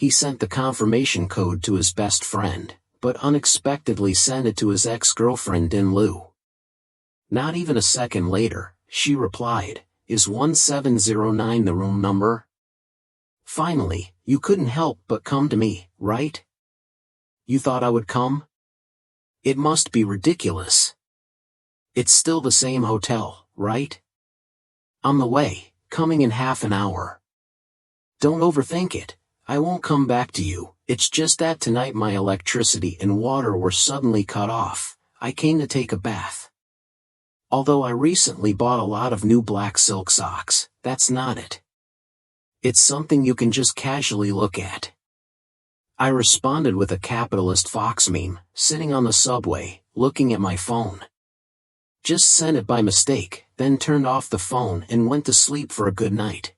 He sent the confirmation code to his best friend, but unexpectedly sent it to his ex-girlfriend Din Lu. Not even a second later, she replied, "Is 1709 the room number?" Finally, you couldn't help but come to me, right? You thought I would come? It must be ridiculous. It's still the same hotel, right? On the way, coming in half an hour. Don't overthink it. I won't come back to you. It's just that tonight my electricity and water were suddenly cut off. I came to take a bath. Although I recently bought a lot of new black silk socks, that's not it. It's something you can just casually look at. I responded with a capitalist fox meme, sitting on the subway, looking at my phone. Just sent it by mistake, then turned off the phone and went to sleep for a good night.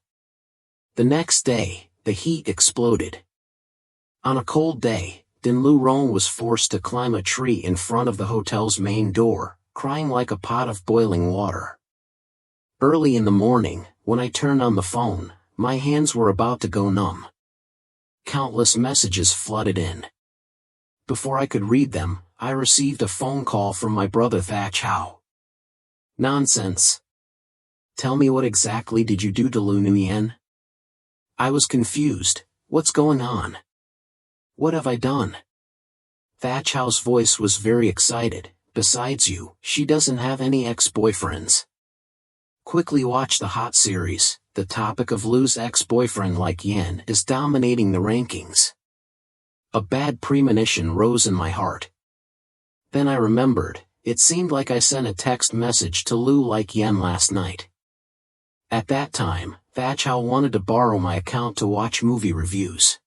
The next day, the heat exploded. On a cold day, Din Lu Rong was forced to climb a tree in front of the hotel's main door, crying like a pot of boiling water. Early in the morning, when I turned on the phone, my hands were about to go numb. Countless messages flooded in. Before I could read them, I received a phone call from my brother Thach Hao. Nonsense. Tell me, what exactly did you do to Lu Nguyen? I was confused. What's going on? What have I done? Thach Hao's voice was very excited. Besides you, she doesn't have any ex-boyfriends. Quickly watch the hot series. The topic of Lu's ex-boyfriend Like Yan is dominating the rankings. A bad premonition rose in my heart. Then I remembered, it seemed like I sent a text message to Lu Like Yan last night. At that time, Thach Hao wanted to borrow my account to watch movie reviews.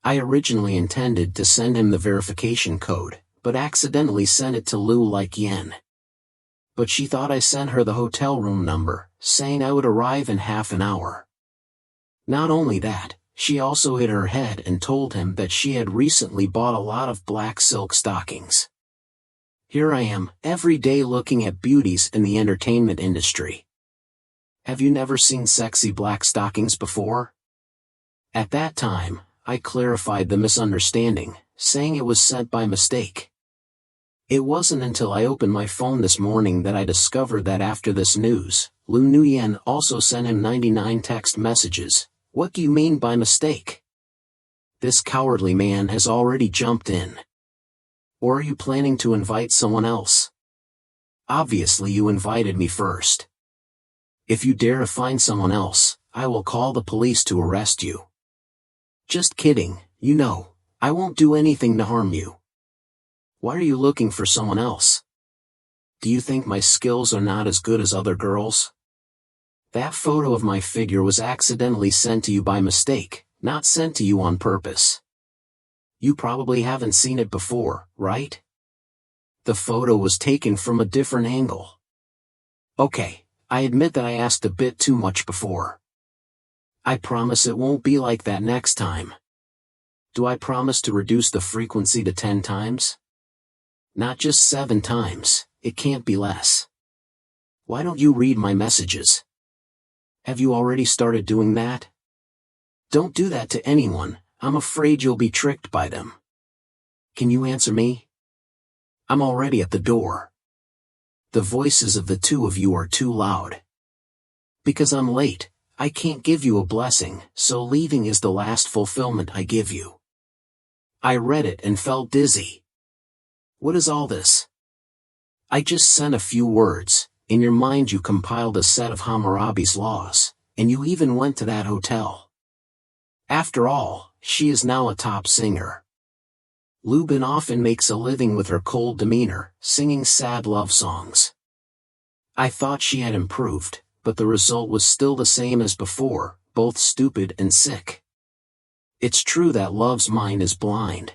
I originally intended to send him the verification code, but accidentally sent it to Lu Like Yan. But she thought I sent her the hotel room number, saying I would arrive in half an hour. Not only that, she also hit her head and told him that she had recently bought a lot of black silk stockings. Here I am, every day looking at beauties in the entertainment industry. Have you never seen sexy black stockings before? At that time, I clarified the misunderstanding, saying it was sent by mistake. It wasn't until I opened my phone this morning that I discovered that after this news, Lu Nguyen also sent him 99 text messages. What do you mean by mistake? This cowardly man has already jumped in. Or are you planning to invite someone else? Obviously you invited me first. If you dare to find someone else, I will call the police to arrest you. Just kidding, you know, I won't do anything to harm you. Why are you looking for someone else? Do you think my skills are not as good as other girls? That photo of my figure was accidentally sent to you by mistake, not sent to you on purpose. You probably haven't seen it before, right? The photo was taken from a different angle. Okay, I admit that I asked a bit too much before. I promise it won't be like that next time. Do I promise to reduce the frequency to 10 times? Not just 7 times, it can't be less. Why don't you read my messages? Have you already started doing that? Don't do that to anyone, I'm afraid you'll be tricked by them. Can you answer me? I'm already at the door. The voices of the two of you are too loud. Because I'm late, I can't give you a blessing, so leaving is the last fulfillment I give you. I read it and felt dizzy. What is all this? I just sent a few words. In your mind you compiled a set of Hammurabi's laws, and you even went to that hotel. After all, she is now a top singer. Lu Bin often makes a living with her cold demeanor, singing sad love songs. I thought she had improved, but the result was still the same as before, both stupid and sick. It's true that love's mind is blind.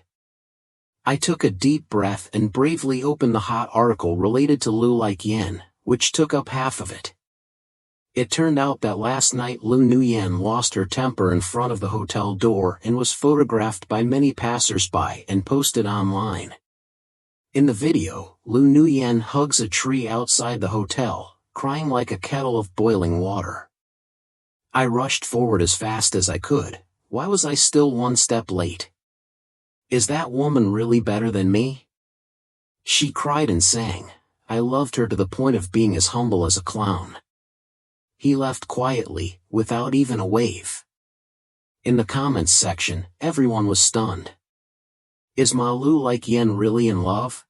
I took a deep breath and bravely opened the hot article related to Lu Like Yan, which took up half of it. It turned out that last night Lu Nguyen lost her temper in front of the hotel door and was photographed by many passers-by and posted online. In the video, Lu Nguyen hugs a tree outside the hotel, crying like a kettle of boiling water. I rushed forward as fast as I could, Why was I still one step late? Is that woman really better than me? She cried and sang. I loved her to the point of being as humble as a clown. He left quietly, without even a wave. In the comments section, everyone was stunned. Is Ma Lu like Yen really in love?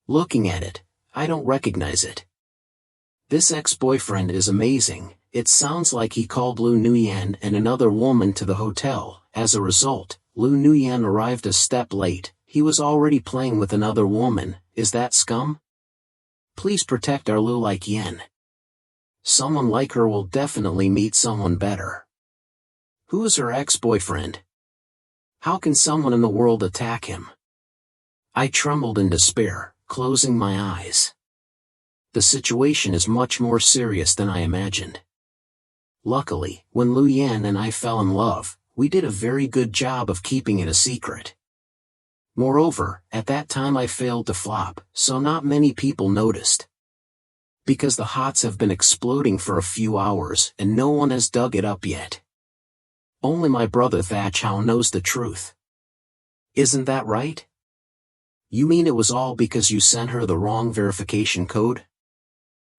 Looking at it, I don't recognize it. This ex-boyfriend is amazing. It sounds like he called Lu Nuyen and another woman to the hotel. As a result, Lu Nuyen arrived a step late. He was already playing with another woman. Is that scum? Please protect our Lu like Yen. Someone like her will definitely meet someone better. Who is her ex-boyfriend? How can someone in the world attack him? I trembled in despair, closing my eyes. The situation is much more serious than I imagined. Luckily, when Lu Yan and I fell in love, we did a very good job of keeping it a secret. Moreover, at that time I failed to flop, so not many people noticed. Because the hots have been exploding for a few hours and no one has dug it up yet. Only my brother Thachao knows the truth. Isn't that right? You mean it was all because you sent her the wrong verification code?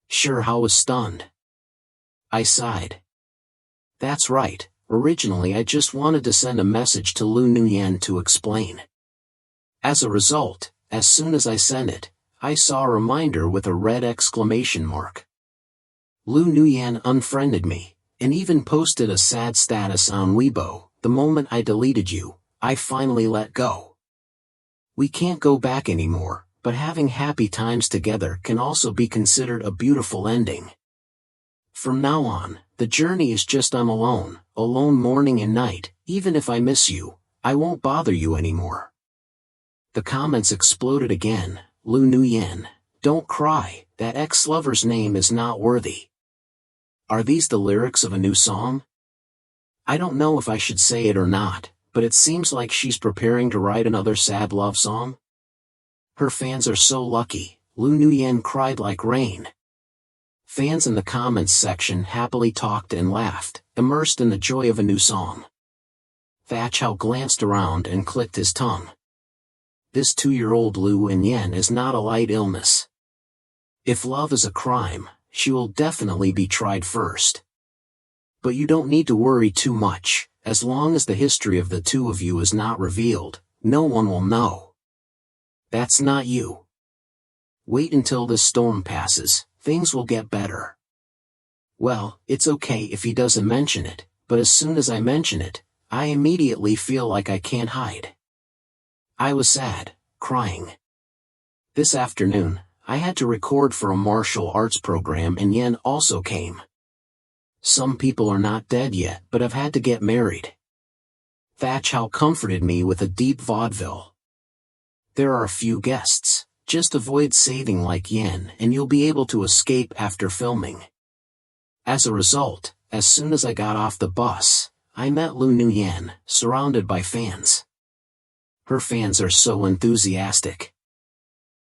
Sure, Hao was stunned. I sighed. That's right, originally I just wanted to send a message to Lu Nuyen to explain. As a result, as soon as I sent it, I saw a reminder with a red exclamation mark. Lu Nuyen unfriended me, and even posted a sad status on Weibo. The moment I deleted you, I finally let go. We can't go back anymore, but having happy times together can also be considered a beautiful ending. From now on, the journey is just I'm alone morning and night. Even if I miss you, I won't bother you anymore. The comments exploded again. Lu Nuyen, don't cry, that ex-lover's name is not worthy. Are these the lyrics of a new song? I don't know if I should say it or not, but it seems like she's preparing to write another sad love song. Her fans are so lucky. Lu Nuyen cried like rain. Fans in the comments section happily talked and laughed, immersed in the joy of a new song. Thachao glanced around and clicked his tongue. This 2-year-old Lu Yen is not a light illness. If love is a crime, she will definitely be tried first. But you don't need to worry too much. As long as the history of the two of you is not revealed, no one will know. That's not you. Wait until this storm passes, things will get better. Well, it's okay if he doesn't mention it, but as soon as I mention it, I immediately feel like I can't hide. I was sad, crying. This afternoon, I had to record for a martial arts program and Yen also came. Some people are not dead yet but have had to get married. Thachao comforted me with a deep vaudeville. There are a few guests, just avoid saving like Yen and you'll be able to escape after filming. As a result, as soon as I got off the bus, I met Lu Nuyen, surrounded by fans. Her fans are so enthusiastic.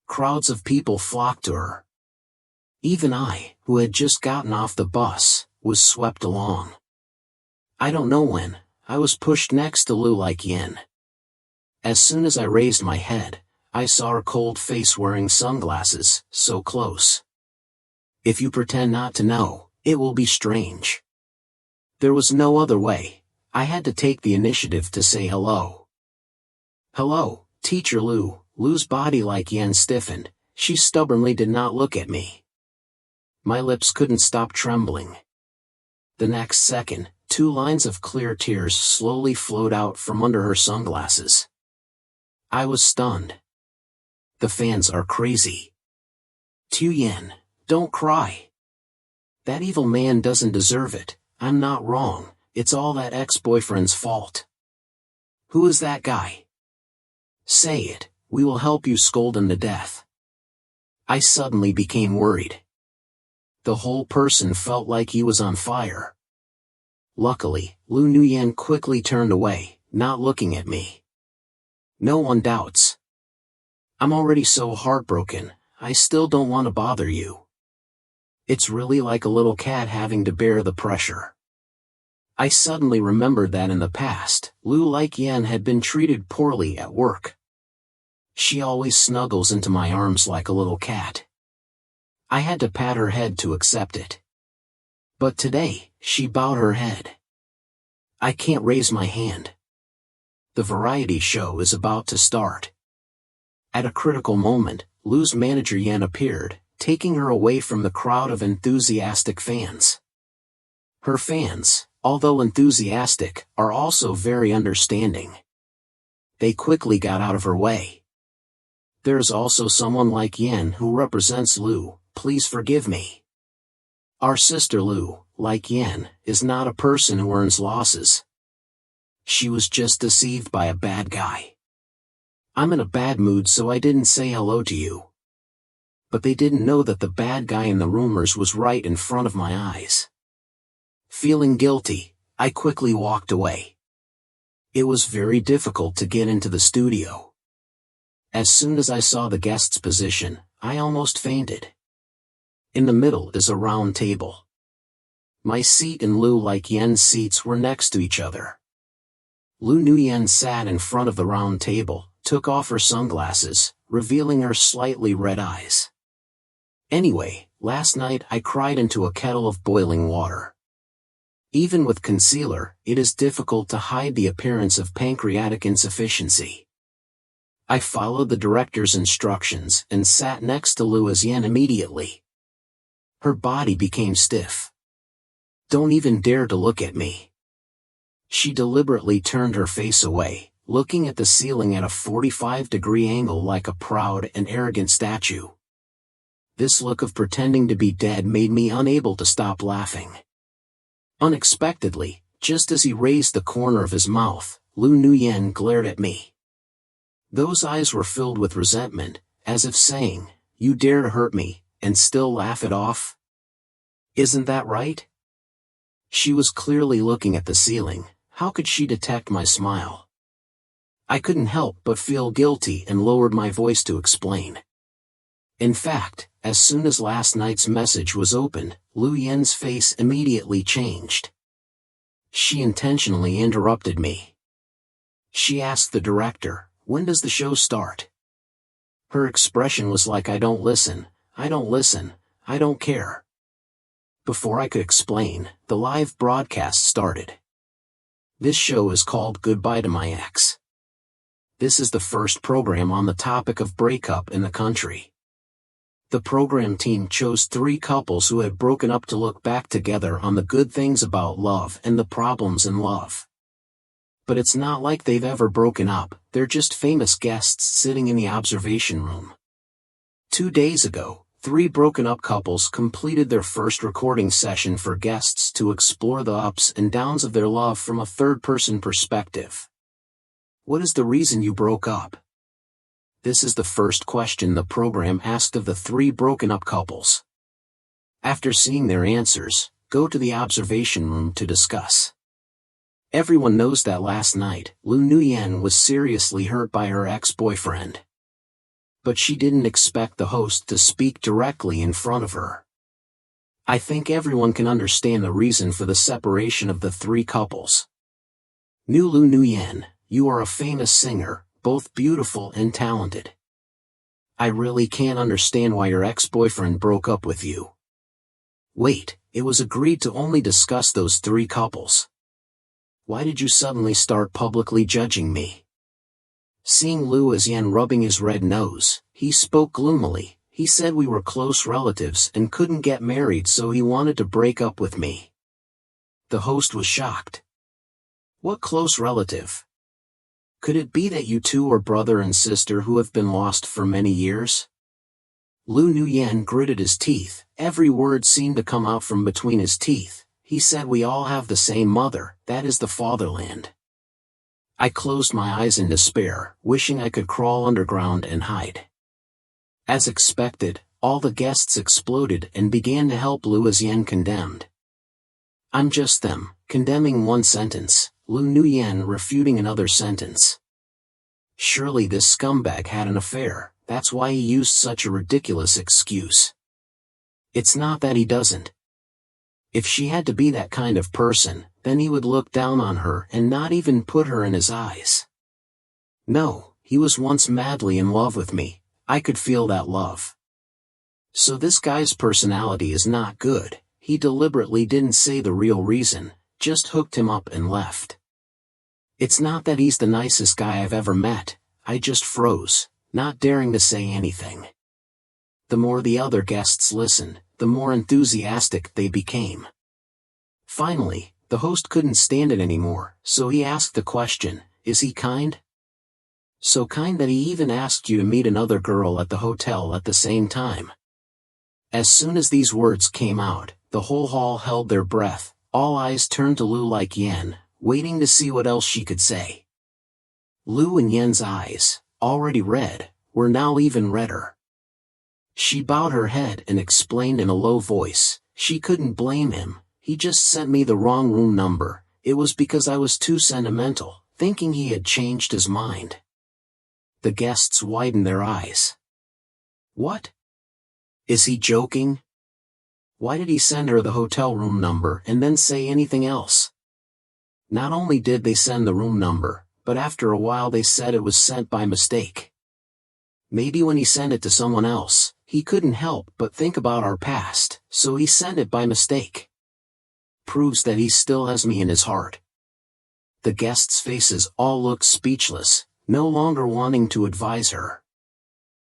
Crowds of people flocked to her. Even I, who had just gotten off the bus, was swept along. I don't know when, I was pushed next to Lu like Yen. As soon as I raised my head, I saw her cold face wearing sunglasses, so close. If you pretend not to know, it will be strange. There was no other way. I had to take the initiative to say hello. Hello, Teacher Lu. Lu's body like Yen stiffened. She stubbornly did not look at me. My lips couldn't stop trembling. The next second, 2 lines of clear tears slowly flowed out from under her sunglasses. I was stunned. The fans are crazy. Tu Yen, don't cry. That evil man doesn't deserve it. I'm not wrong. It's all that ex-boyfriend's fault. Who is that guy? Say it. We will help you scold him to death. I suddenly became worried. The whole person felt like he was on fire. Luckily, Lu Nuyen quickly turned away, not looking at me. No one doubts. I'm already so heartbroken, I still don't want to bother you. It's really like a little cat having to bear the pressure. I suddenly remembered that in the past, Lu Laikyan had been treated poorly at work. She always snuggles into my arms like a little cat. I had to pat her head to accept it. But today, she bowed her head. I can't raise my hand. The variety show is about to start. At a critical moment, Lu's manager Yan appeared, taking her away from the crowd of enthusiastic fans. Her fans, although enthusiastic, are also very understanding. They quickly got out of her way. There's also someone like Yan who represents Lu. Please forgive me. Our sister Lu, like Yan, is not a person who earns losses. She was just deceived by a bad guy. I'm in a bad mood, so I didn't say hello to you. But they didn't know that the bad guy in the rumors was right in front of my eyes. Feeling guilty, I quickly walked away. It was very difficult to get into the studio. As soon as I saw the guest's position, I almost fainted. In the middle is a round table. My seat and Lu Laikyan's seats were next to each other. Lu Nuyen sat in front of the round table, took off her sunglasses, revealing her slightly red eyes. Anyway, last night I cried into a kettle of boiling water. Even with concealer, it is difficult to hide the appearance of pancreatic insufficiency. I followed the director's instructions and sat next to Lu Asian immediately. Her body became stiff. Don't even dare to look at me. She deliberately turned her face away, looking at the ceiling at a 45-degree angle like a proud and arrogant statue. This look of pretending to be dead made me unable to stop laughing. Unexpectedly, just as he raised the corner of his mouth, Lu Nuyen glared at me. Those eyes were filled with resentment, as if saying, "You dare to hurt me, and still laugh it off? Isn't that right?" She was clearly looking at the ceiling. How could she detect my smile? I couldn't help but feel guilty and lowered my voice to explain. In fact, as soon as last night's message was opened, Lu Yen's face immediately changed. She intentionally interrupted me. She asked the director, "When does the show start?" Her expression was like, I don't listen, I don't care." Before I could explain, the live broadcast started. This show is called Goodbye to My Ex. This is the first program on the topic of breakup in the country. The program team chose 3 couples who had broken up to look back together on the good things about love and the problems in love. But it's not like they've ever broken up, they're just famous guests sitting in the observation room. 2 days ago, 3 broken-up couples completed their first recording session for guests to explore the ups and downs of their love from a third-person perspective. What is the reason you broke up? This is the first question the program asked of the 3 broken-up couples. After seeing their answers, go to the observation room to discuss. Everyone knows that last night, Lu Nuyen was seriously hurt by her ex-boyfriend. But she didn't expect the host to speak directly in front of her. I think everyone can understand the reason for the separation of the 3 couples. Lu Nuyen, you are a famous singer, both beautiful and talented. I really can't understand why your ex-boyfriend broke up with you. Wait, it was agreed to only discuss those 3 couples. Why did you suddenly start publicly judging me? Seeing Lu Asian rubbing his red nose, he spoke gloomily. He said we were close relatives and couldn't get married, so he wanted to break up with me. The host was shocked. What close relative? Could it be that you two are brother and sister who have been lost for many years? Lu Nuyen gritted his teeth. Every word seemed to come out from between his teeth. He said we all have the same mother, that is the fatherland. I closed my eyes in despair, wishing I could crawl underground and hide. As expected, all the guests exploded and began to help Lu Asian condemned. I'm just them, condemning one sentence, Lu Nuyen refuting another sentence. Surely this scumbag had an affair, that's why he used such a ridiculous excuse. It's not that he doesn't. If she had to be that kind of person, then he would look down on her and not even put her in his eyes. No, he was once madly in love with me. I could feel that love. So this guy's personality is not good. He deliberately didn't say the real reason, just hooked him up and left. It's not that he's the nicest guy I've ever met. I just froze, not daring to say anything. The more the other guests listened, the more enthusiastic they became. Finally, the host couldn't stand it anymore, so he asked the question, "Is he kind?" So kind that he even asked you to meet another girl at the hotel at the same time. As soon as these words came out, the whole hall held their breath, all eyes turned to Lu like Yen, waiting to see what else she could say. Lu and Yen's eyes, already red, were now even redder. She bowed her head and explained in a low voice, she couldn't blame him, he just sent me the wrong room number, it was because I was too sentimental, thinking he had changed his mind. The guests widened their eyes. What? Is he joking? Why did he send her the hotel room number and then say anything else? Not only did they send the room number, but after a while they said it was sent by mistake. Maybe when he sent it to someone else, he couldn't help but think about our past, so he sent it by mistake. Proves that he still has me in his heart. The guests' faces all looked speechless, no longer wanting to advise her.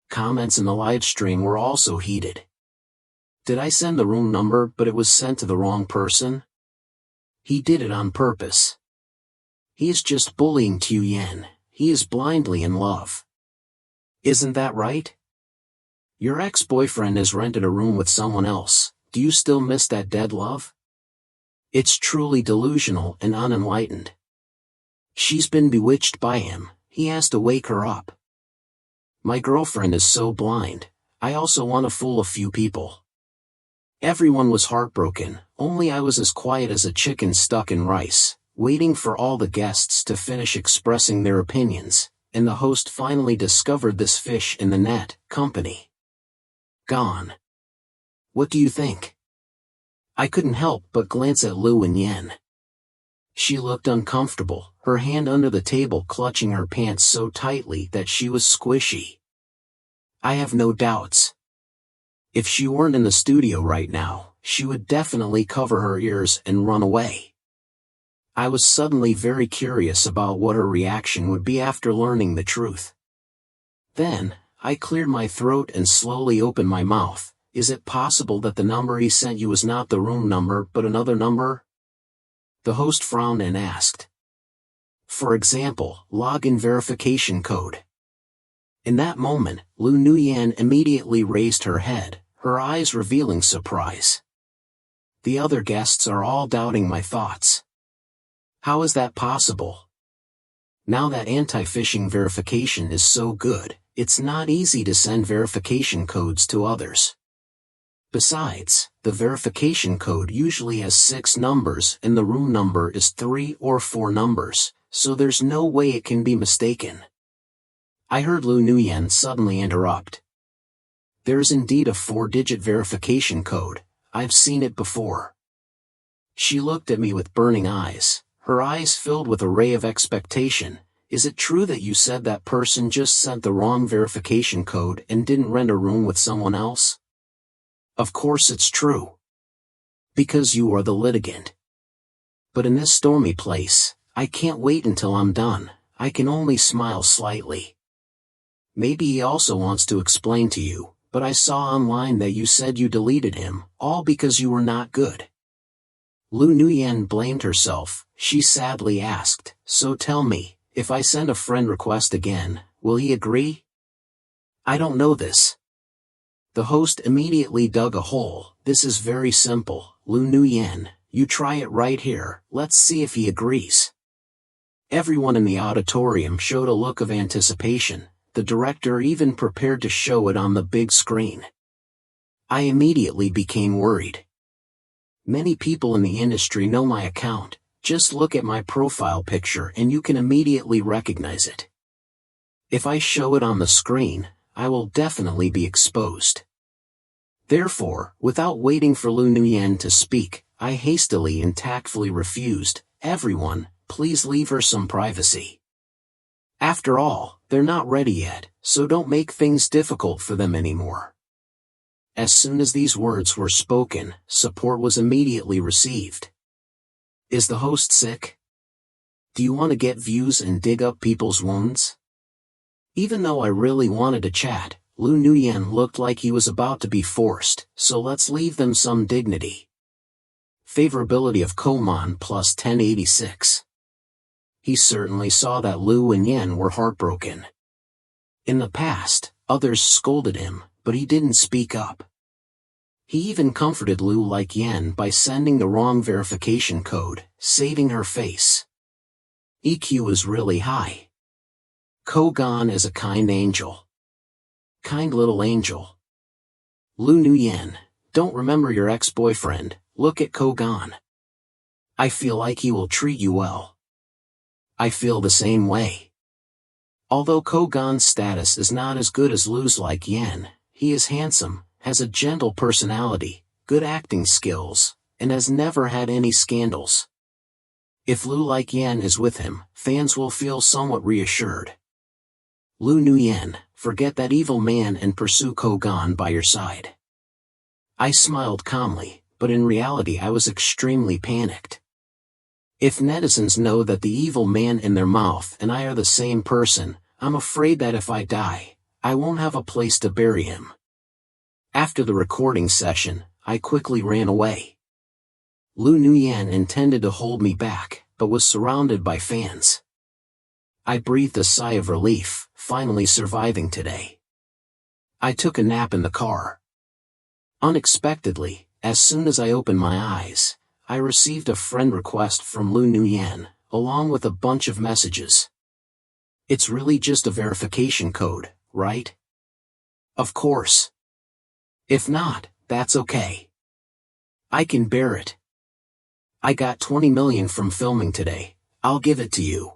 Comments in the live stream were also heated. Did I send the room number but it was sent to the wrong person? He did it on purpose. He is just bullying Tu Yen, he is blindly in love. Isn't that right? Your ex-boyfriend has rented a room with someone else, do you still miss that dead love? It's truly delusional and unenlightened. She's been bewitched by him, he has to wake her up. My girlfriend is so blind, I also want to fool a few people. Everyone was heartbroken, only I was as quiet as a chicken stuck in rice, waiting for all the guests to finish expressing their opinions, and the host finally discovered this fish in the net, company. Gone. What do you think? I couldn't help but glance at Lu and Yen. She looked uncomfortable, her hand under the table clutching her pants so tightly that she was squishy. I have no doubts. If she weren't in the studio right now, she would definitely cover her ears and run away. I was suddenly very curious about what her reaction would be after learning the truth. Then, I cleared my throat and slowly opened my mouth. Is it possible that the number he sent you was not the room number but another number? The host frowned and asked. For example, login verification code. In that moment, Lu Nuyen immediately raised her head, her eyes revealing surprise. The other guests are all doubting my thoughts. How is that possible? Now that anti-phishing verification is so good, it's not easy to send verification codes to others. Besides, the verification code usually has 6 numbers and the room number is 3 or 4 numbers, so there's no way it can be mistaken. I heard Lu Nuyen suddenly interrupt. There's indeed a 4-digit verification code, I've seen it before. She looked at me with burning eyes, her eyes filled with a ray of expectation. Is it true that you said that person just sent the wrong verification code and didn't rent a room with someone else? Of course it's true. Because you are the litigant. But in this stormy place, I can't wait until I'm done, I can only smile slightly. Maybe he also wants to explain to you, but I saw online that you said you deleted him, all because you were not good. Lu Nuyen blamed herself, she sadly asked, so tell me, if I send a friend request again, will he agree? I don't know this. The host immediately dug a hole. This is very simple, Lu Nuyen, you try it right here, let's see if he agrees. Everyone in the auditorium showed a look of anticipation, the director even prepared to show it on the big screen. I immediately became worried. Many people in the industry know my account, just look at my profile picture and you can immediately recognize it. If I show it on the screen, I will definitely be exposed. Therefore, without waiting for Lu Nuyen to speak, I hastily and tactfully refused. Everyone, please leave her some privacy. After all, they're not ready yet, so don't make things difficult for them anymore. As soon as these words were spoken, support was immediately received. Is the host sick? Do you want to get views and dig up people's wounds? Even though I really wanted to chat, Lu Nguyen looked like he was about to be forced, so let's leave them some dignity. Favorability of Koman plus 1086. He certainly saw that Lu and Yen were heartbroken. In the past, others scolded him, but he didn't speak up. He even comforted Lu like Yen by sending the wrong verification code, saving her face. EQ is really high. Kogan is a kind angel. Kind little angel. Lu Nguyen, don't remember your ex-boyfriend, look at Kogan. I feel like he will treat you well. I feel the same way. Although Kogan's status is not as good as Lu's like Yen, he is handsome, has a gentle personality, good acting skills, and has never had any scandals. If Lu like Yen is with him, fans will feel somewhat reassured. Lu Nguyen, forget that evil man and pursue Kogan by your side. I smiled calmly, but in reality I was extremely panicked. If netizens know that the evil man in their mouth and I are the same person, I'm afraid that if I die, I won't have a place to bury him. After the recording session, I quickly ran away. Lu Nguyen intended to hold me back, but was surrounded by fans. I breathed a sigh of relief, finally surviving today. I took a nap in the car. Unexpectedly, as soon as I opened my eyes, I received a friend request from Lu Nguyen, along with a bunch of messages. It's really just a verification code, right? Of course. If not, that's okay. I can bear it. I got 20 million from filming today, I'll give it to you.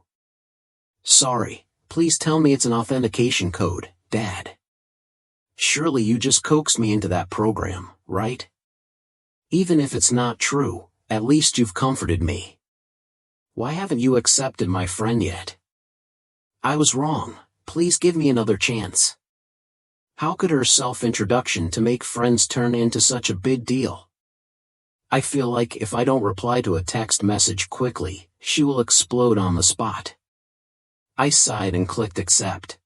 Sorry, please tell me it's an authentication code, Dad. Surely you just coaxed me into that program, right? Even if it's not true, at least you've comforted me. Why haven't you accepted my friend yet? I was wrong, please give me another chance. How could her self-introduction to make friends turn into such a big deal? I feel like if I don't reply to a text message quickly, she will explode on the spot. I sighed and clicked accept.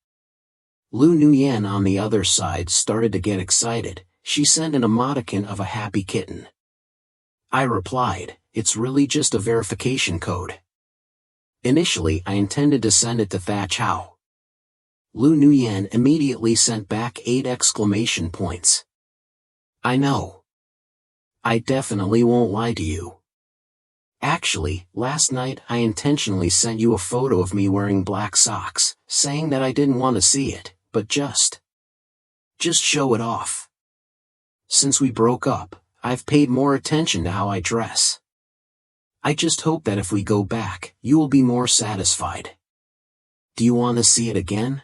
Lu Nguyen on the other side started to get excited. She sent an emoticon of a happy kitten. I replied, it's really just a verification code. Initially I intended to send it to Thatch How. Lu Nguyen immediately sent back 8 exclamation points. I know. I definitely won't lie to you. Actually, last night I intentionally sent you a photo of me wearing black socks, saying that I didn't want to see it, but just show it off. Since we broke up, I've paid more attention to how I dress. I just hope that if we go back, you will be more satisfied. Do you want to see it again?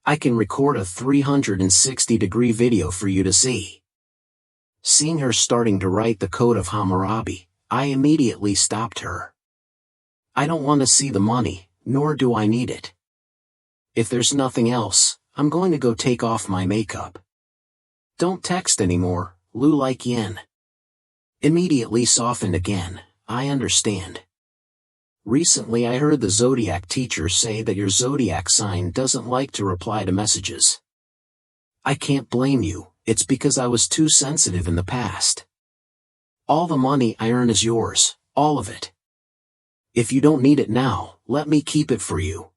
I can record a 360-degree video for you to see. Seeing her starting to write the code of Hammurabi, I immediately stopped her. I don't want to see the money, nor do I need it. If there's nothing else, I'm going to go take off my makeup. Don't text anymore, Lu like Yen. Immediately softened again, I understand. Recently I heard the zodiac teacher say that your zodiac sign doesn't like to reply to messages. I can't blame you, it's because I was too sensitive in the past. All the money I earn is yours, all of it. If you don't need it now, let me keep it for you.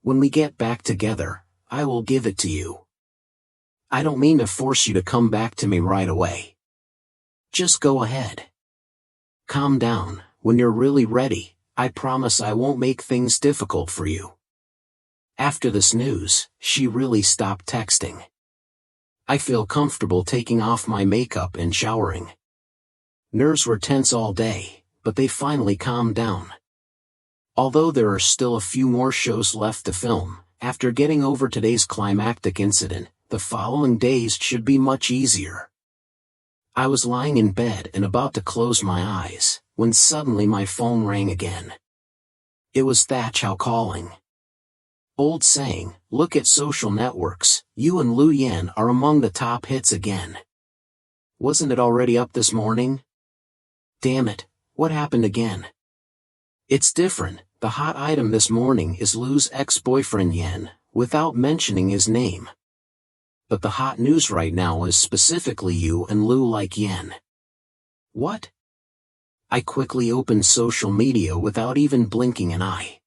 When we get back together, I will give it to you. I don't mean to force you to come back to me right away. Just go ahead. Calm down, when you're really ready, I promise I won't make things difficult for you. After this news, she really stopped texting. I feel comfortable taking off my makeup and showering. Nerves were tense all day, but they finally calmed down. Although there are still a few more shows left to film, after getting over today's climactic incident, the following days should be much easier. I was lying in bed and about to close my eyes, when suddenly my phone rang again. It was Thatchow calling. Old saying, look at social networks, you and Lu Yan are among the top hits again. Wasn't it already up this morning? Damn it, what happened again? It's different, the hot item this morning is Lu's ex-boyfriend Yan, without mentioning his name. But the hot news right now is specifically you and Lu like Yan. What? I quickly opened social media without even blinking an eye.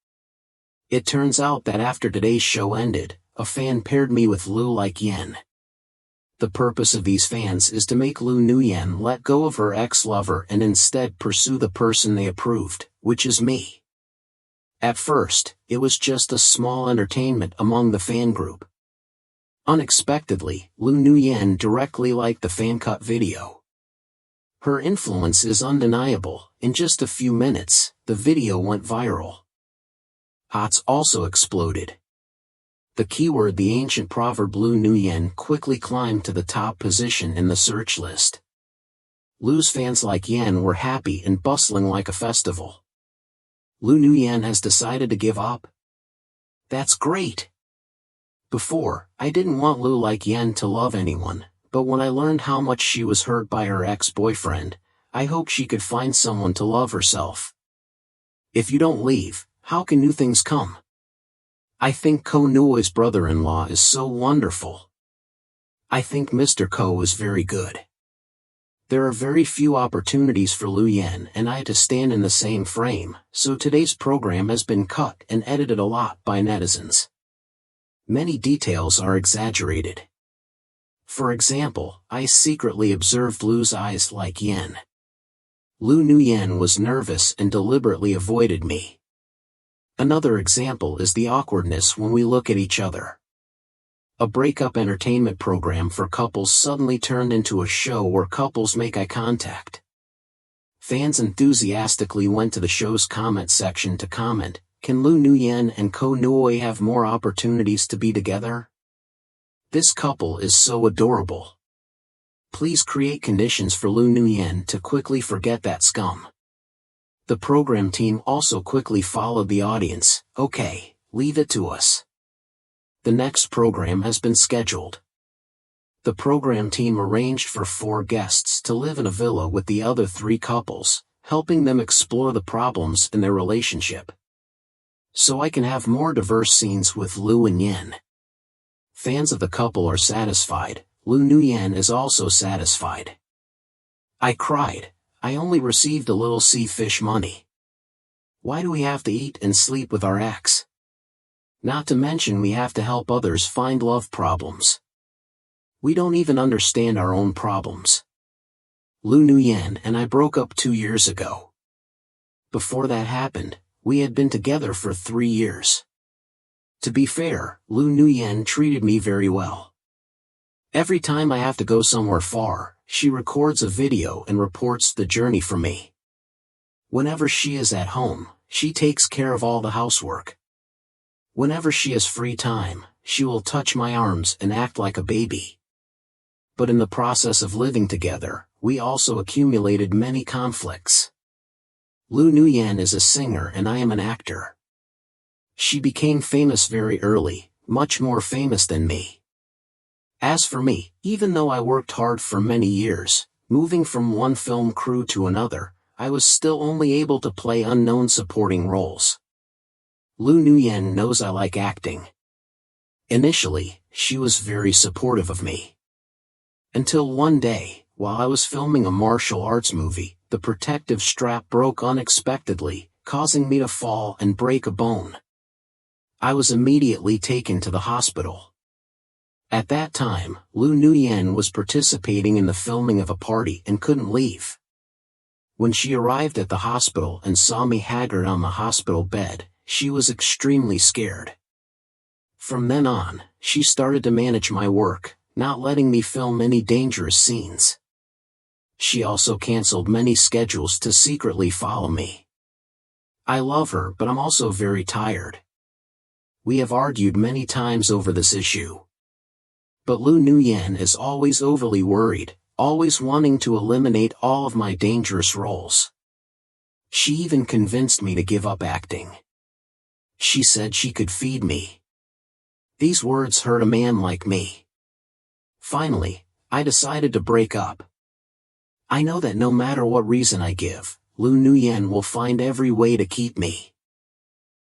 It turns out that after today's show ended, a fan paired me with Lu like Yan. The purpose of these fans is to make Lu Nguyen let go of her ex-lover and instead pursue the person they approved, which is me. At first, it was just a small entertainment among the fan group. Unexpectedly, Lu Nguyen directly liked the fan-cut video. Her influence is undeniable. In just a few minutes, the video went viral. Hots also exploded. The keyword the ancient proverb Lu Nguyen quickly climbed to the top position in the search list. Lu's fans like Yan were happy and bustling like a festival. Lu Nguyen has decided to give up? That's great! Before, I didn't want Lu like Yan to love anyone, but when I learned how much she was hurt by her ex-boyfriend, I hoped she could find someone to love herself. If you don't leave, how can new things come? I think Ko Nuoy's brother-in-law is so wonderful. I think Mr. Ko is very good. There are very few opportunities for Lu Yan and I to stand in the same frame, so today's program has been cut and edited a lot by netizens. Many details are exaggerated. For example, I secretly observed Lu's eyes like Yan. Lu Nguyen was nervous and deliberately avoided me. Another example is the awkwardness when we look at each other. A breakup entertainment program for couples suddenly turned into a show where couples make eye contact. Fans enthusiastically went to the show's comment section to comment, can Lu Nguyen and Ko Nuoy have more opportunities to be together? This couple is so adorable. Please create conditions for Lu Nguyen to quickly forget that scum. The program team also quickly followed the audience, okay, leave it to us. The next program has been scheduled. The program team arranged for 4 guests to live in a villa with the other 3 couples, helping them explore the problems in their relationship. So I can have more diverse scenes with Lu and Yan. Fans of the couple are satisfied, Lu Nguyen is also satisfied. I cried. I only received a little sea fish money. Why do we have to eat and sleep with our ex? Not to mention we have to help others find love problems. We don't even understand our own problems. Lu Nguyen and I broke up 2 years ago. Before that happened, we had been together for 3 years. To be fair, Lu Nguyen treated me very well. Every time I have to go somewhere far, she records a video and reports the journey for me. Whenever she is at home, she takes care of all the housework. Whenever she has free time, she will touch my arms and act like a baby. But in the process of living together, we also accumulated many conflicts. Lu Nguyen is a singer and I am an actor. She became famous very early, much more famous than me. As for me, even though I worked hard for many years, moving from one film crew to another, I was still only able to play unknown supporting roles. Lu Nguyen knows I like acting. Initially, she was very supportive of me. Until one day, while I was filming a martial arts movie, the protective strap broke unexpectedly, causing me to fall and break a bone. I was immediately taken to the hospital. At that time, Lu Nguyen was participating in the filming of a party and couldn't leave. When she arrived at the hospital and saw me haggard on the hospital bed, she was extremely scared. From then on, she started to manage my work, not letting me film any dangerous scenes. She also canceled many schedules to secretly follow me. I love her, but I'm also very tired. We have argued many times over this issue. But Lu Nguyen is always overly worried, always wanting to eliminate all of my dangerous roles. She even convinced me to give up acting. She said she could feed me. These words hurt a man like me. Finally, I decided to break up. I know that no matter what reason I give, Lu Nguyen will find every way to keep me.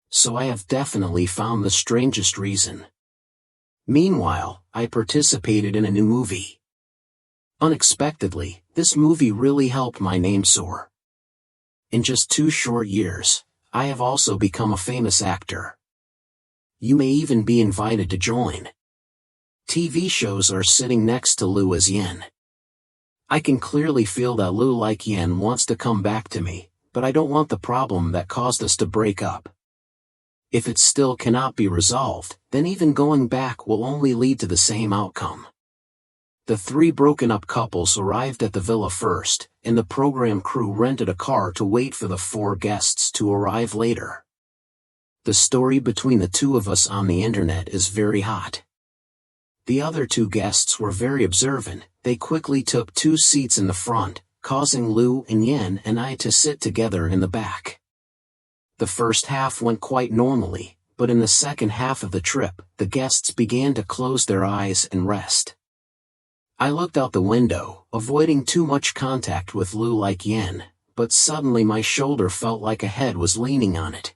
So I have definitely found the strangest reason. Meanwhile, I participated in a new movie. Unexpectedly, this movie really helped my name soar. In just 2 short years, I have also become a famous actor. You may even be invited to join. TV shows are sitting next to Lu as Yen. I can clearly feel that Lu like Yen wants to come back to me, but I don't want the problem that caused us to break up. If it still cannot be resolved, then even going back will only lead to the same outcome. The 3 broken-up couples arrived at the villa first, and the program crew rented a car to wait for the 4 guests to arrive later. The story between the 2 of us on the internet is very hot. The other 2 guests were very observant. They quickly took 2 seats in the front, causing Lu and Yen and I to sit together in the back. The first half went quite normally, but in the second half of the trip, the guests began to close their eyes and rest. I looked out the window, avoiding too much contact with Lu like Yen, but suddenly my shoulder felt like a head was leaning on it.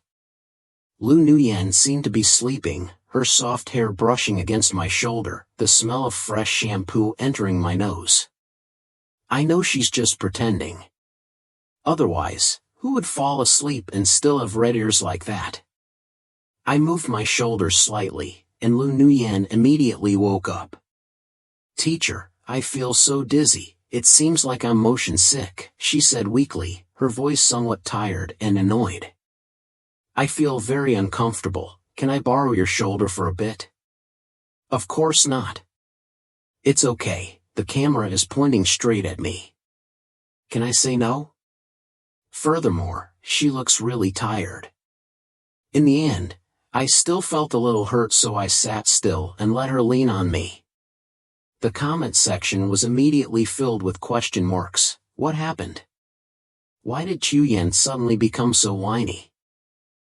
Lu Nguyen seemed to be sleeping, her soft hair brushing against my shoulder, the smell of fresh shampoo entering my nose. I know she's just pretending. Otherwise, who would fall asleep and still have red ears like that? I moved my shoulders slightly, and Lu Nguyen immediately woke up. "Teacher, I feel so dizzy, it seems like I'm motion sick," she said weakly, her voice somewhat tired and annoyed. "I feel very uncomfortable. Can I borrow your shoulder for a bit?" "Of course not. It's okay, the camera is pointing straight at me. Can I say no?" Furthermore, she looks really tired. In the end, I still felt a little hurt, so I sat still and let her lean on me. The comment section was immediately filled with question marks. What happened? Why did Chu Yen suddenly become so whiny?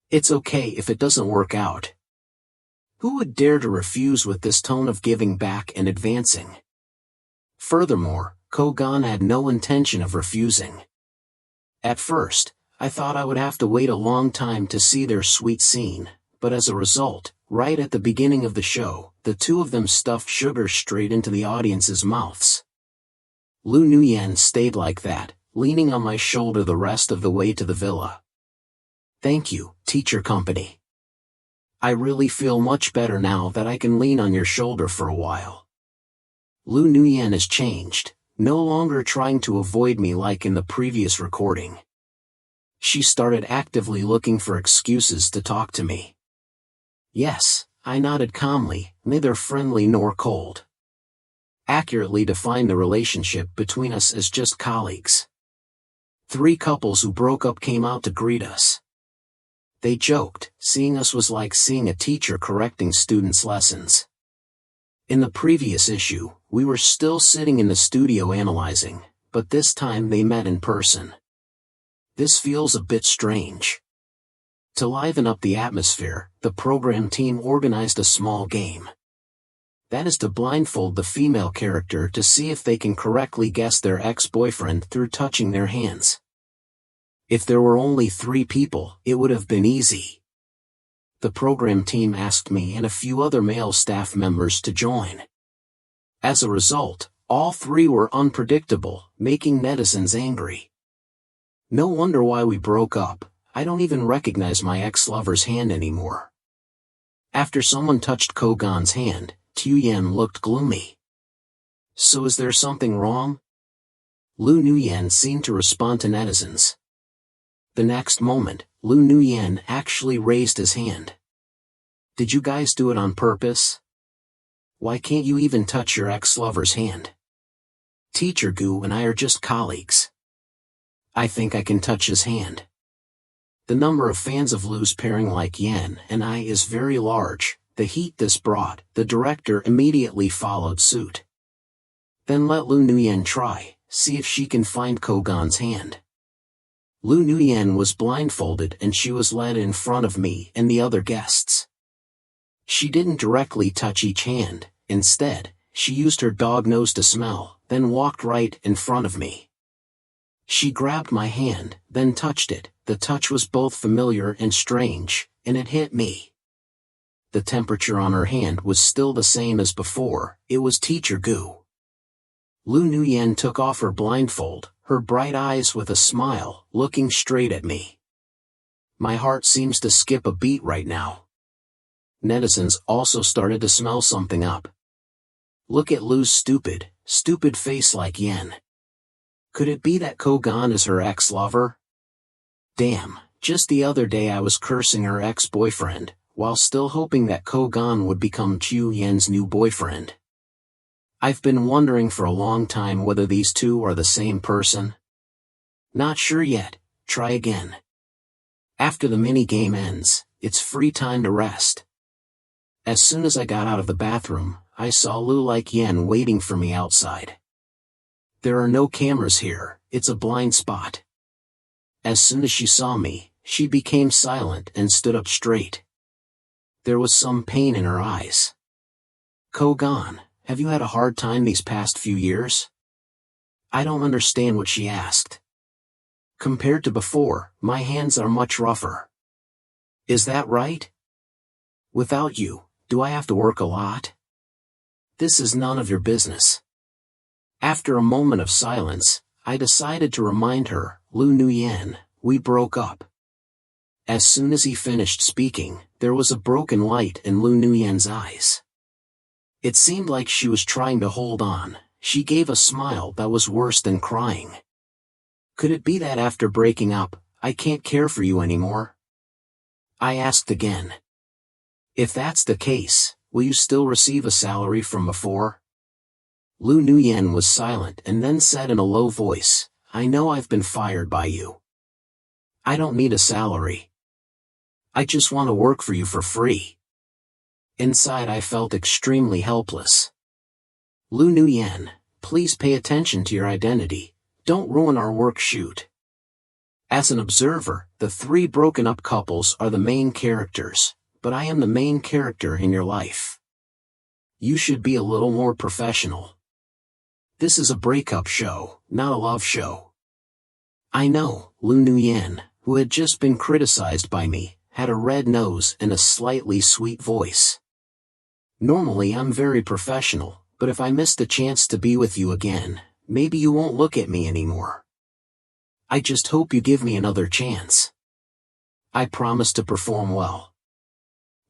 It's okay if it doesn't work out. Who would dare to refuse with this tone of giving back and advancing? Furthermore, Ko-gon had no intention of refusing. At first, I thought I would have to wait a long time to see their sweet scene, but as a result, right at the beginning of the show, the 2 of them stuffed sugar straight into the audience's mouths. Lu Nguyen stayed like that, leaning on my shoulder the rest of the way to the villa. "Thank you, teacher company. I really feel much better now that I can lean on your shoulder for a while." Lu Nguyen has changed, no longer trying to avoid me like in the previous recording. She started actively looking for excuses to talk to me. Yes, I nodded calmly, neither friendly nor cold. Accurately defined the relationship between us as just colleagues. 3 couples who broke up came out to greet us. They joked, seeing us was like seeing a teacher correcting students' lessons. In the previous issue, we were still sitting in the studio analyzing, but this time they met in person. This feels a bit strange. To liven up the atmosphere, the program team organized a small game. That is to blindfold the female character to see if they can correctly guess their ex-boyfriend through touching their hands. If there were only 3 people, it would have been easy. The program team asked me and a few other male staff members to join. As a result, all 3 were unpredictable, making netizens angry. No wonder why we broke up. I don't even recognize my ex-lover's hand anymore. After someone touched Ko-gon's hand, Tu Yen looked gloomy. "So is there something wrong?" Lu Nguyen seemed to respond to netizens. The next moment, Lu Nguyen actually raised his hand. "Did you guys do it on purpose? Why can't you even touch your ex-lover's hand? Teacher Gu and I are just colleagues. I think I can touch his hand." The number of fans of Lu's pairing like Yen and I is very large. The heat this brought, the director immediately followed suit. Then let Lu Nuyen try, see if she can find Kogan's hand. Lu Nuyen was blindfolded and she was led in front of me and the other guests. She didn't directly touch each hand, instead, she used her dog nose to smell, then walked right in front of me. She grabbed my hand, then touched it. The touch was both familiar and strange, and it hit me. The temperature on her hand was still the same as before, it was teacher goo. Lu Nuyen took off her blindfold, her bright eyes with a smile, looking straight at me. My heart seems to skip a beat right now. Netizens also started to smell something up. Look at Lu's stupid face like yen. Could it be that Kogan is her ex-lover? Damn, just the other day I was cursing her ex-boyfriend, while still hoping that Kogan would become Chu Yen's new boyfriend. I've been wondering for a long time whether these two are the same person. Not sure yet, try again. After the mini-game ends, it's free time to rest. As soon as I got out of the bathroom, I saw Lu like Yen waiting for me outside. There are no cameras here, it's a blind spot. As soon as she saw me, she became silent and stood up straight. There was some pain in her eyes. Kogan, have you had a hard time these past few years? I don't understand what she asked. Compared to before, my hands are much rougher. Is that right? Without you, do I have to work a lot? This is none of your business. After a moment of silence, I decided to remind her, Lu Nuyen, we broke up. As soon as he finished speaking, there was a broken light in Lu Nuyen's eyes. It seemed like she was trying to hold on. She gave a smile that was worse than crying. Could it be that after breaking up, I can't care for you anymore? I asked again. If that's the case, will you still receive a salary from before? Lu Nuyen was silent and then said in a low voice, I know I've been fired by you. I don't need a salary. I just want to work for you for free. Inside I felt extremely helpless. Lu Nuyen, please pay attention to your identity, don't ruin our work shoot. As an observer, the three broken up couples are the main characters, but I am the main character in your life. You should be a little more professional. This is a breakup show, not a love show. I know, Lu Nuyen, who had just been criticized by me, had a red nose and a slightly sweet voice. Normally I'm very professional, but if I missed a chance to be with you again, maybe you won't look at me anymore. I just hope you give me another chance. I promise to perform well.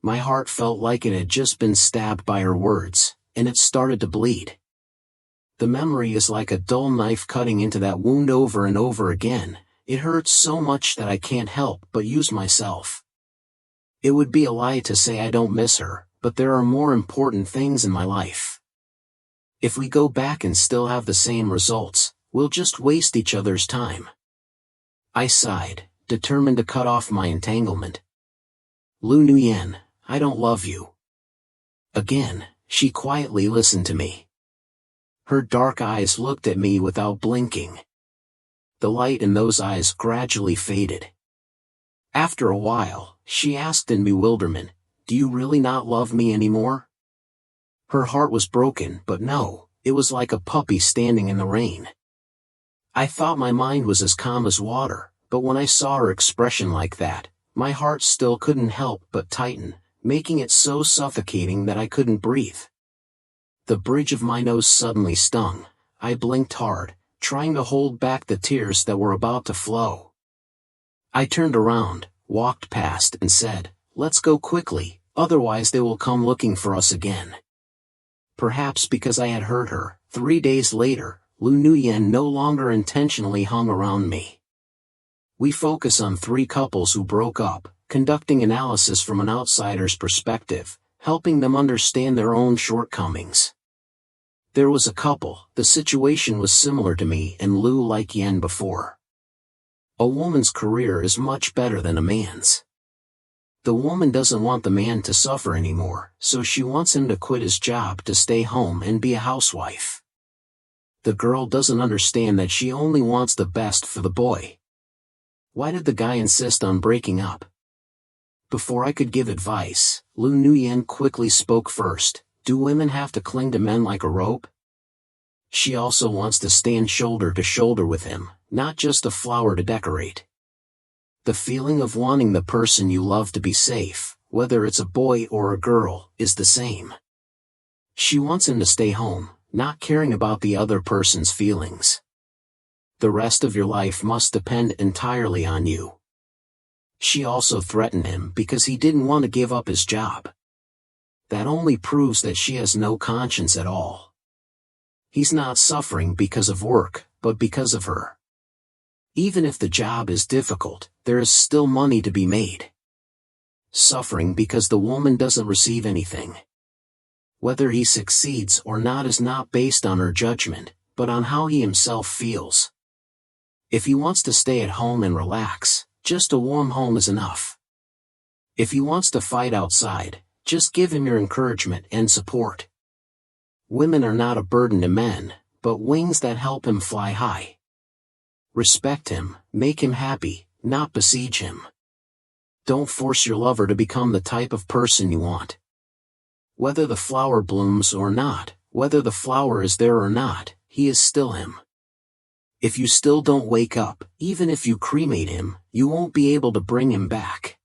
My heart felt like it had just been stabbed by her words, and it started to bleed. The memory is like a dull knife cutting into that wound over and over again. It hurts so much that I can't help but use myself. It would be a lie to say I don't miss her, but there are more important things in my life. If we go back and still have the same results, we'll just waste each other's time. I sighed, determined to cut off my entanglement. Lu Nuyen, I don't love you. Again, she quietly listened to me. Her dark eyes looked at me without blinking. The light in those eyes gradually faded. After a while, she asked in bewilderment, do you really not love me anymore? Her heart was broken, but no, it was like a puppy standing in the rain. I thought my mind was as calm as water, but when I saw her expression like that, my heart still couldn't help but tighten, making it so suffocating that I couldn't breathe. The bridge of my nose suddenly stung. I blinked hard, trying to hold back the tears that were about to flow. I turned around, walked past and said, let's go quickly, otherwise they will come looking for us again. Perhaps because I had hurt her, 3 days later, Lu Nuyen no longer intentionally hung around me. We focus on 3 couples who broke up, conducting analysis from an outsider's perspective, helping them understand their own shortcomings. There was a couple, the situation was similar to me and Lu like Yen before. A woman's career is much better than a man's. The woman doesn't want the man to suffer anymore, so she wants him to quit his job to stay home and be a housewife. The girl doesn't understand that she only wants the best for the boy. Why did the guy insist on breaking up? Before I could give advice, Lu Nuyen quickly spoke first. Do women have to cling to men like a rope? She also wants to stand shoulder to shoulder with him, not just a flower to decorate. The feeling of wanting the person you love to be safe, whether it's a boy or a girl, is the same. She wants him to stay home, not caring about the other person's feelings. The rest of your life must depend entirely on you. She also threatened him because he didn't want to give up his job. That only proves that she has no conscience at all. He's not suffering because of work, but because of her. Even if the job is difficult, there is still money to be made. Suffering because the woman doesn't receive anything. Whether he succeeds or not is not based on her judgment, but on how he himself feels. If he wants to stay at home and relax, just a warm home is enough. If he wants to fight outside, just give him your encouragement and support. Women are not a burden to men, but wings that help him fly high. Respect him, make him happy, not besiege him. Don't force your lover to become the type of person you want. Whether the flower blooms or not, whether the flower is there or not, he is still him. If you still don't wake up, even if you cremate him, you won't be able to bring him back.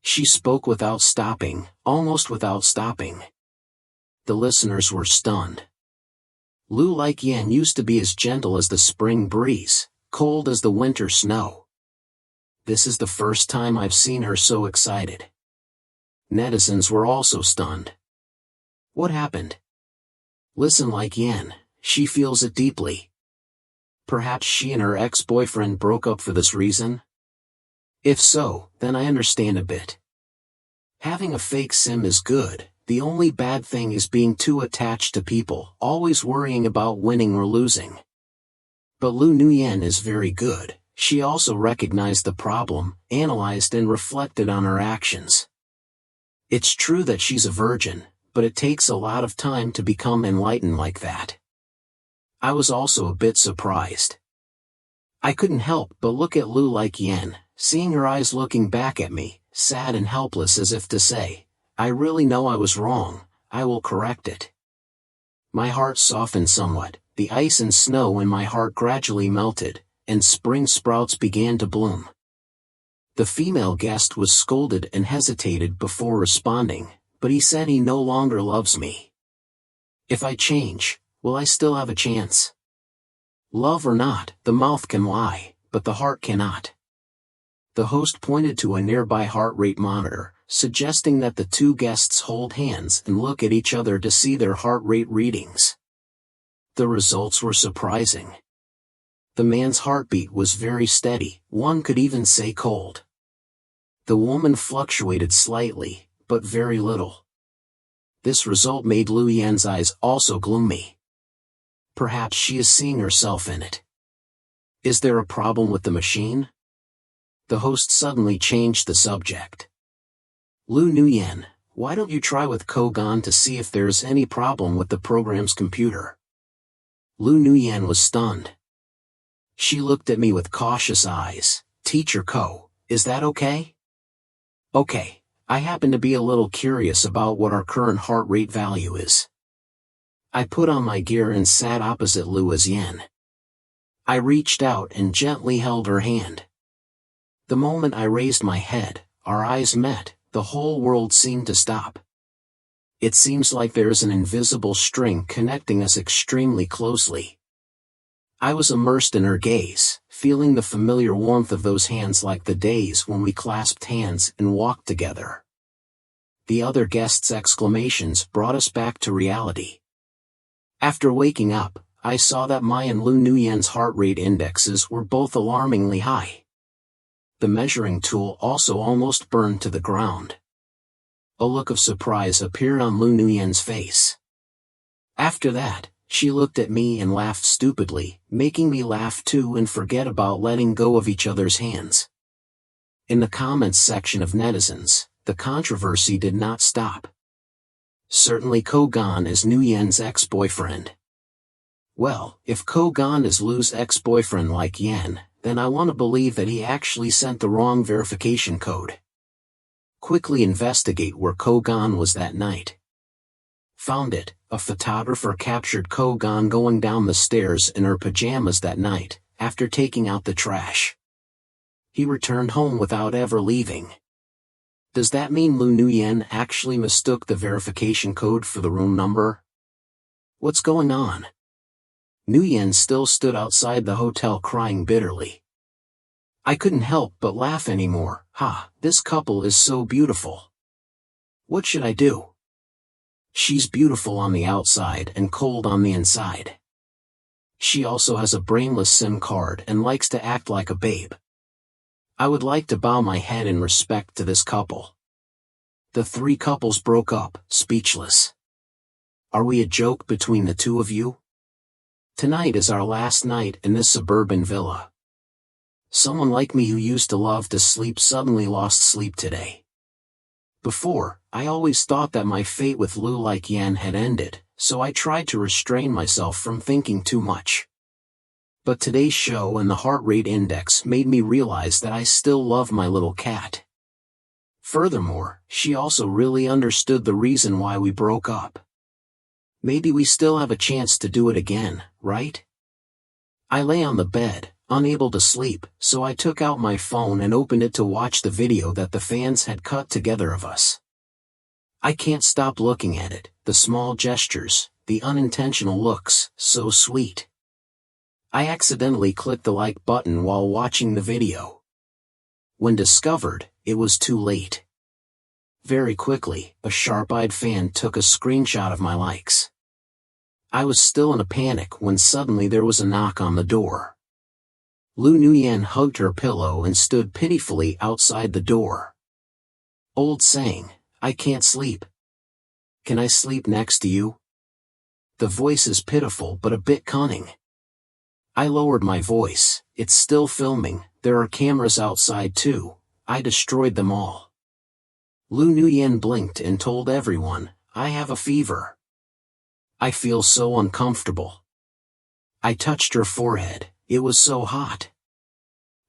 She spoke without stopping, almost without stopping. The listeners were stunned. Lu Laikyan used to be as gentle as the spring breeze, cold as the winter snow. This is the first time I've seen her so excited. Netizens were also stunned. What happened? Listen, Laikyan, she feels it deeply. Perhaps she and her ex-boyfriend broke up for this reason? If so, then I understand a bit. Having a fake sim is good, the only bad thing is being too attached to people, always worrying about winning or losing. But Lu Nuyen is very good, she also recognized the problem, analyzed and reflected on her actions. It's true that she's a virgin, but it takes a lot of time to become enlightened like that. I was also a bit surprised. I couldn't help but look at Lu Laikyan, seeing her eyes looking back at me, sad and helpless as if to say, I really know I was wrong, I will correct it. My heart softened somewhat, the ice and snow in my heart gradually melted, and spring sprouts began to bloom. The female guest was scolded and hesitated before responding, but he said he no longer loves me. If I change, will I still have a chance? Love or not, the mouth can lie, but the heart cannot. The host pointed to a nearby heart rate monitor, suggesting that the two guests hold hands and look at each other to see their heart rate readings. The results were surprising. The man's heartbeat was very steady, one could even say cold. The woman fluctuated slightly, but very little. This result made Lu Yan's eyes also gloomy. Perhaps she is seeing herself in it. Is there a problem with the machine? The host suddenly changed the subject. Lu Nuyen, why don't you try with Kogan to see if there's any problem with the program's computer? Lu Nuyen was stunned. She looked at me with cautious eyes. Teacher Ko, is that okay? Okay, I happen to be a little curious about what our current heart rate value is. I put on my gear and sat opposite Lu Yan. I reached out and gently held her hand. The moment I raised my head, our eyes met, the whole world seemed to stop. It seems like there is an invisible string connecting us extremely closely. I was immersed in her gaze, feeling the familiar warmth of those hands like the days when we clasped hands and walked together. The other guests' exclamations brought us back to reality. After waking up, I saw that my and Lu Nuyen's heart rate indexes were both alarmingly high. The measuring tool also almost burned to the ground. A look of surprise appeared on Lu Nuyen's face. After that, she looked at me and laughed stupidly, making me laugh too and forget about letting go of each other's hands. In the comments section of netizens, the controversy did not stop. Certainly Kogan is Nuyen's ex-boyfriend. Well, if Kogan is Lu's ex-boyfriend like Yen, then I want to believe that he actually sent the wrong verification code. Quickly investigate where Kogan was that night. Found it. A photographer captured Kogan going down the stairs in her pajamas that night, after taking out the trash. He returned home without ever leaving. Does that mean Lu Nguyen actually mistook the verification code for the room number? What's going on? Nguyen still stood outside the hotel crying bitterly. I couldn't help but laugh anymore. This couple is so beautiful. What should I do? She's beautiful on the outside and cold on the inside. She also has a brainless SIM card and likes to act like a babe. I would like to bow my head in respect to this couple. The three couples broke up, speechless. Are we a joke between the two of you? Tonight is our last night in this suburban villa. Someone like me who used to love to sleep suddenly lost sleep today. Before, I always thought that my fate with Lu like Yan had ended, so I tried to restrain myself from thinking too much. But today's show and the heart rate index made me realize that I still love my little cat. Furthermore, she also really understood the reason why we broke up. Maybe we still have a chance to do it again, right? I lay on the bed, unable to sleep, so I took out my phone and opened it to watch the video that the fans had cut together of us. I can't stop looking at it, the small gestures, the unintentional looks, so sweet. I accidentally clicked the like button while watching the video. When discovered, it was too late. Very quickly, a sharp-eyed fan took a screenshot of my likes. I was still in a panic when suddenly there was a knock on the door. Lu Nguyen hugged her pillow and stood pitifully outside the door. Old saying, I can't sleep. Can I sleep next to you? The voice is pitiful but a bit cunning. I lowered my voice. It's still filming, there are cameras outside too. I destroyed them all. Lu Nguyen blinked and told everyone, I have a fever. I feel so uncomfortable. I touched her forehead, it was so hot.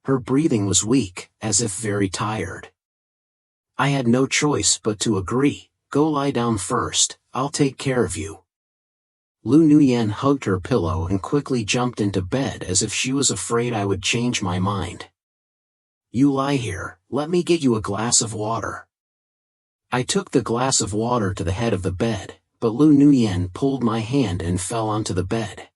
Her breathing was weak, as if very tired. I had no choice but to agree. Go lie down first, I'll take care of you. Lu Nguyen hugged her pillow and quickly jumped into bed as if she was afraid I would change my mind. You lie here, let me get you a glass of water. I took the glass of water to the head of the bed, but Lu Nguyen pulled my hand and fell onto the bed.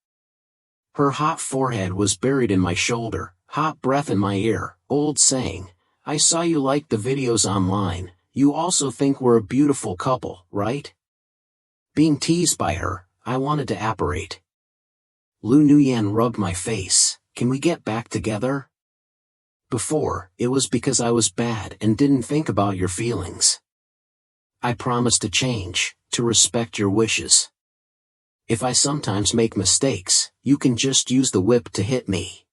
Her hot forehead was buried in my shoulder, hot breath in my ear. Old saying, I saw you like the videos online, you also think we're a beautiful couple, right? Being teased by her, I wanted to apparate. Lu Nguyen rubbed my face, can we get back together? Before, it was because I was bad and didn't think about your feelings. I promise to change, to respect your wishes. If I sometimes make mistakes, you can just use the whip to hit me.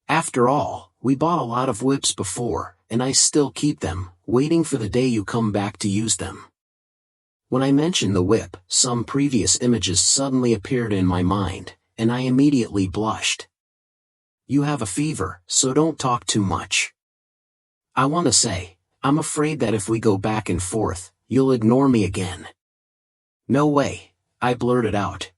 After all, we bought a lot of whips before, and I still keep them, waiting for the day you come back to use them. When I mentioned the whip, some previous images suddenly appeared in my mind, and I immediately blushed. You have a fever, so don't talk too much. I want to say, I'm afraid that if we go back and forth, you'll ignore me again. No way, I blurted out.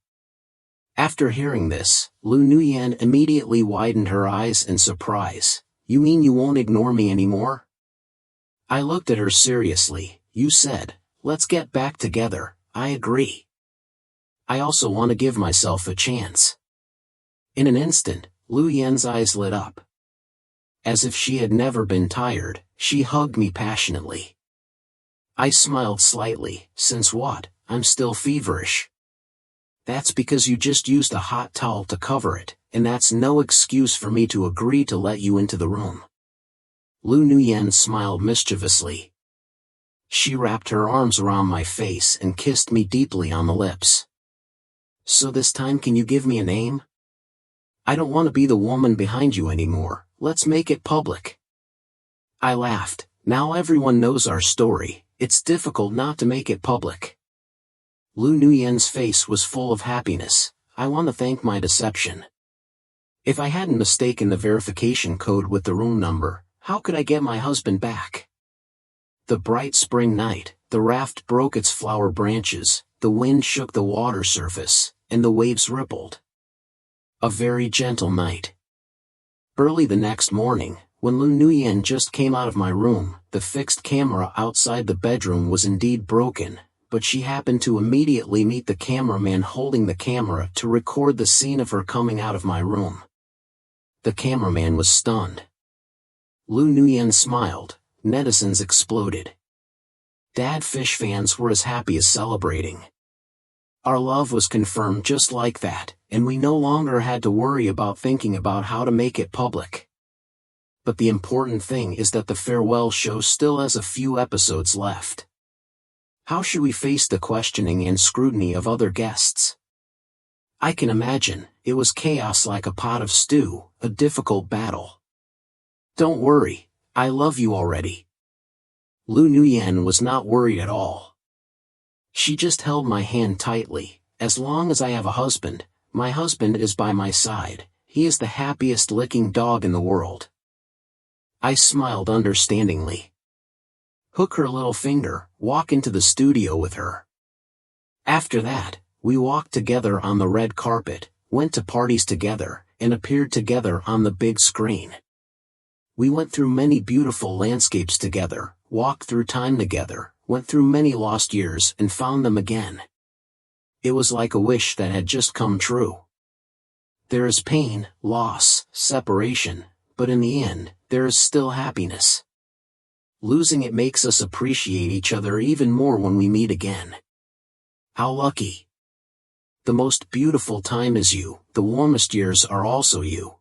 After hearing this, Lu Nguyen immediately widened her eyes in surprise. You mean you won't ignore me anymore? I looked at her seriously. You said, let's get back together. I agree. I also want to give myself a chance. In an instant, Lu Yen's eyes lit up. As if she had never been tired, she hugged me passionately. I smiled slightly. Since what? I'm still feverish. That's because you just used a hot towel to cover it, and that's no excuse for me to agree to let you into the room. Lu Nguyen smiled mischievously. She wrapped her arms around my face and kissed me deeply on the lips. So this time can you give me a name? I don't want to be the woman behind you anymore, let's make it public. I laughed. Now everyone knows our story, it's difficult not to make it public. Lu Nguyen's face was full of happiness. I want to thank my deception. If I hadn't mistaken the verification code with the room number, how could I get my husband back? The bright spring night, the raft broke its flower branches, the wind shook the water surface, and the waves rippled. A very gentle night. Early the next morning, when Lu Nguyen just came out of my room, the fixed camera outside the bedroom was indeed broken, but she happened to immediately meet the cameraman holding the camera to record the scene of her coming out of my room. The cameraman was stunned. Lu Nguyen smiled, netizens exploded. Dad Fish fans were as happy as celebrating. Our love was confirmed just like that, and we no longer had to worry about thinking about how to make it public. But the important thing is that the farewell show still has a few episodes left. How should we face the questioning and scrutiny of other guests? I can imagine, it was chaos like a pot of stew, a difficult battle. Don't worry, I love you already. Lu Nguyen was not worried at all. She just held my hand tightly. As long as I have a husband, my husband is by my side, he is the happiest licking dog in the world. I smiled understandingly. Hook her little finger, walk into the studio with her. After that, we walked together on the red carpet, went to parties together, and appeared together on the big screen. We went through many beautiful landscapes together, walked through time together, went through many lost years and found them again. It was like a wish that had just come true. There is pain, loss, separation, but in the end, there is still happiness. Losing it makes us appreciate each other even more when we meet again. How lucky. The most beautiful time is you, the warmest years are also you.